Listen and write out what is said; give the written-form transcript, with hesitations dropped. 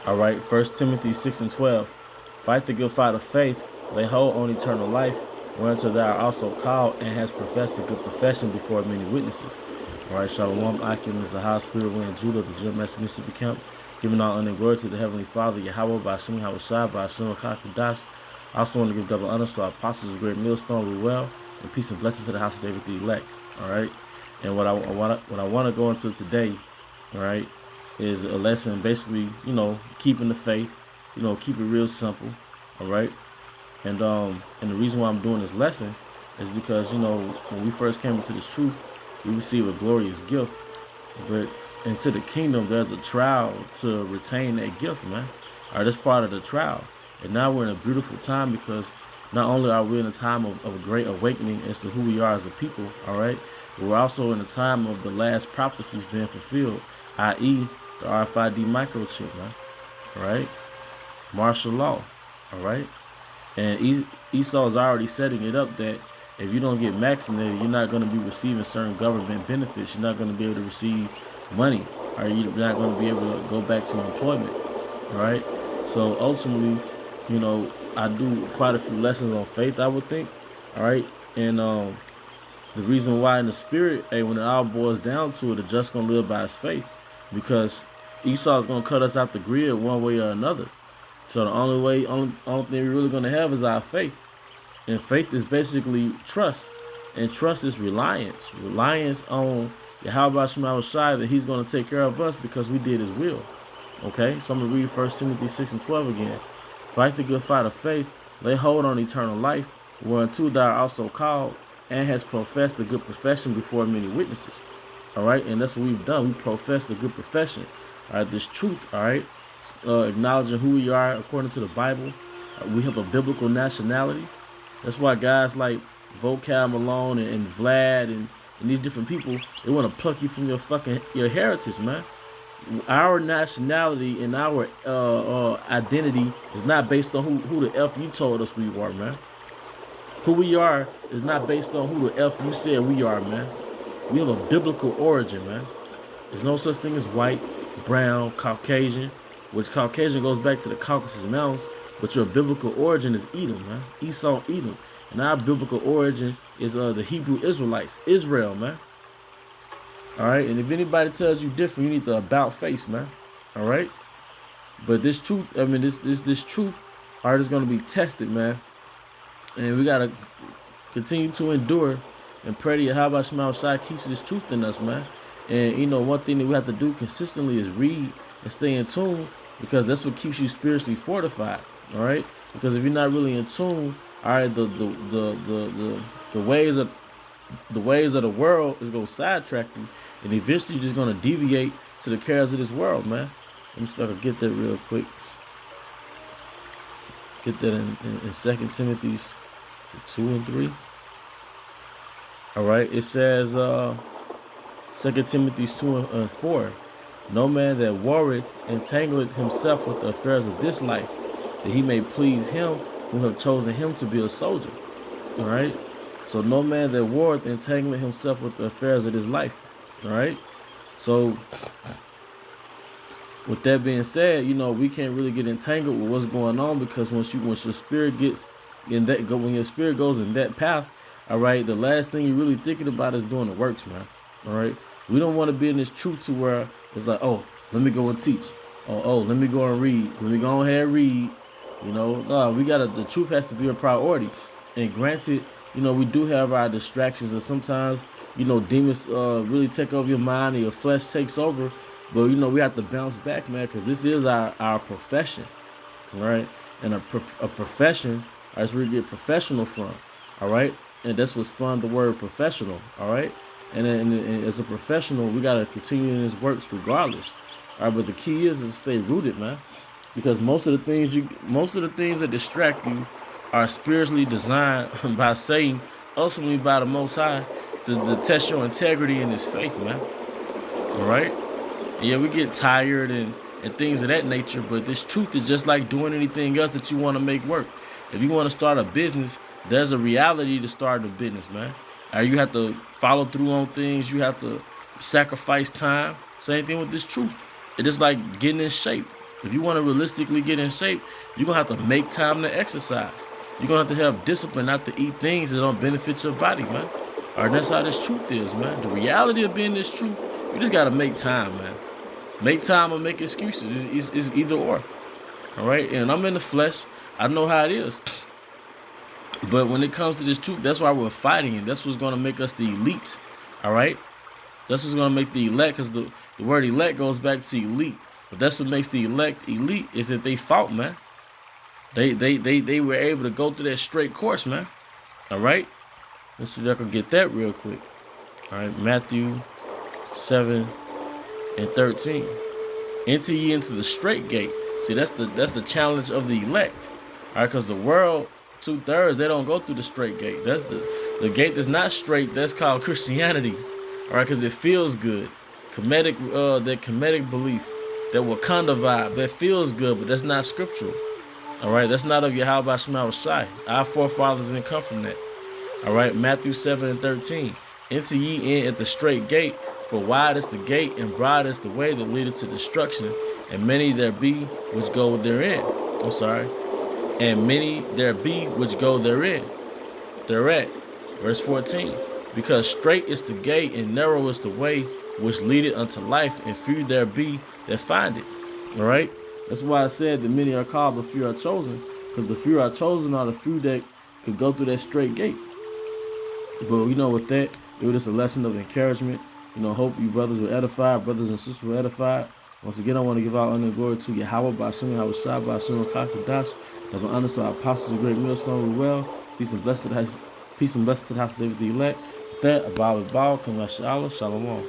All right, 1 Timothy 6:12. Fight the good fight of faith, lay hold on eternal life, whereunto thou art also called, and hast professed a good profession before many witnesses. All right, Shalom Akim is the high spirit wind Judah, the Jim Mississippi camp, giving all honor and glory to the Heavenly Father, Yahweh, by Hashem Yahushua, by Hashem Kakudas. I also want to give double honors to our apostles, great millstone, Ruel, and peace and blessings to the house of David the elect. All right, and what I want to go into today, all right, is a lesson basically, keeping the faith, keep it real simple, all right? And the reason why I'm doing this lesson is because, when we first came into this truth, we received a glorious gift, but into the kingdom, there's a trial to retain that gift, man. All right, that's part of the trial. And now we're in a beautiful time because not only are we in a time of a great awakening as to who we are as a people, all right, but we're also in a time of the last prophecies being fulfilled, i.e., the RFID microchip, man. All right, martial law. All right, and Esau's already setting it up that if you don't get vaccinated, you're not going to be receiving certain government benefits. You're not going to be able to receive money, or you're not going to be able to go back to employment. All right, so ultimately, I do quite a few lessons on faith, I would think. All right, and the reason why in the spirit, hey, when it all boils down to it, the just gonna live by his faith, because Esau's gonna cut us out the grid one way or another. So the only thing we're really gonna have is our faith, and faith is basically trust, and trust is reliance on Yahweh Shema Shai, that he's gonna take care of us because we did his will. Okay, so I'm gonna read 1 Timothy 6:12 again. Fight the good fight of faith, lay hold on eternal life, whereunto thou art also called, and has professed the good profession before many witnesses. All right, and that's what we've done. We profess the good profession. All right, this truth. All right, acknowledging who we are according to the Bible. We have a biblical nationality. That's why guys like Vocab Malone and Vlad and these different people, they want to pluck you from your heritage, man. Our nationality and our identity is not based on who the F you told us we were, man. Who we are is not based on who the F you said we are, man. We have a biblical origin, man. There's no such thing as white, brown, Caucasian, which Caucasian goes back to the Caucasus Mountains, but your biblical origin is Edom, man. Esau, Edom. And our biblical origin is the Hebrew Israelites, Israel, man. All right, and if anybody tells you different, you need the about face, man. All right, but this truth, this truth, art is gonna be tested, man, and we gotta continue to endure and pray to Yahweh Shema Shai keeps this truth in us, man. And one thing that we have to do consistently is read and stay in tune, because that's what keeps you spiritually fortified. All right, because if you're not really in tune, all right, the ways of the world is gonna sidetrack you, and eventually you're just gonna deviate to the cares of this world, man. Let me see if I can get that real quick. Get that in 2 Timothy 2 and 3. All right, it says 2 Timothy 2 and 4. No man that warreth entangleth himself with the affairs of this life, that he may please him who have chosen him to be a soldier. All right. So no man that warreth entangleth himself with the affairs of this life. All right. So with that being said, we can't really get entangled with what's going on, because once your spirit gets in that, when your spirit goes in that path, all right, the last thing you're really thinking about is doing the works, man. All right. We don't want to be in this truth to where it's like, oh, let me go and teach. Oh, let me go and read. Let me go ahead and read. No, the truth has to be a priority. And granted, we do have our distractions, and sometimes, demons really take over your mind and your flesh takes over. But, we have to bounce back, man, because this is our profession, right? And a profession, that's where you get professional from, all right? And that's what spawned the word professional, all right? And as a professional, we got to continue in his works regardless, all right? But the key is to stay rooted, man, because most of the things that distract you are spiritually designed by Satan, ultimately by the Most High, to test your integrity in his faith, man. All right? And yeah, we get tired and things of that nature, but this truth is just like doing anything else that you want to make work. If you want to start a business, there's a reality to start a business, man. You have to follow through on things. You have to sacrifice time. Same thing with this truth. It is like getting in shape. If you want to realistically get in shape, you're going to have to make time to exercise. You're going to have discipline not to eat things that don't benefit your body, man. All right, that's how this truth is, man. The reality of being this truth, you just got to make time, man. Make time or make excuses. It's either or. All right, and I'm in the flesh. I know how it is. But when it comes to this truth, that's why we're fighting, and that's what's going to make us the elite. All right? That's what's going to make the elect, because the word elect goes back to elite. But that's what makes the elect elite, is that they fought, man. They were able to go through that straight course, man. All right? Let's see if I can get that real quick. All right, Matthew 7:13. Enter ye into the straight gate. See, that's the challenge of the elect. All right, because the world, 2/3, they don't go through the straight gate. That's the gate that's not straight. That's called Christianity. All right, because it feels good. That comedic belief, that Wakanda vibe, that feels good, but that's not scriptural. All right, that's not of Yahweh Shema Shai. Our forefathers didn't come from that. All right, Matthew 7:13. Enter ye in at the straight gate, for wide is the gate and broad is the way that leadeth to destruction, and many there be which go therein. And many there be which go therein. Thereat. Verse 14. Because straight is the gate and narrow is the way which leadeth unto life, and few there be that find it. All right? That's why I said that many are called, but few are chosen. Because the few are chosen are the few that could go through that straight gate. But with that, it was just a lesson of encouragement. Hope you brothers were edified, brothers and sisters were edified. Once again, I want to give all honor and glory to Yahweh, by Hashem, Yahweh Shai, by Hashem, Kakadash. That will understand our apostles, a great millstone, well. Peace and blessed to the house of David the elect. With that, Abba, come Shalom.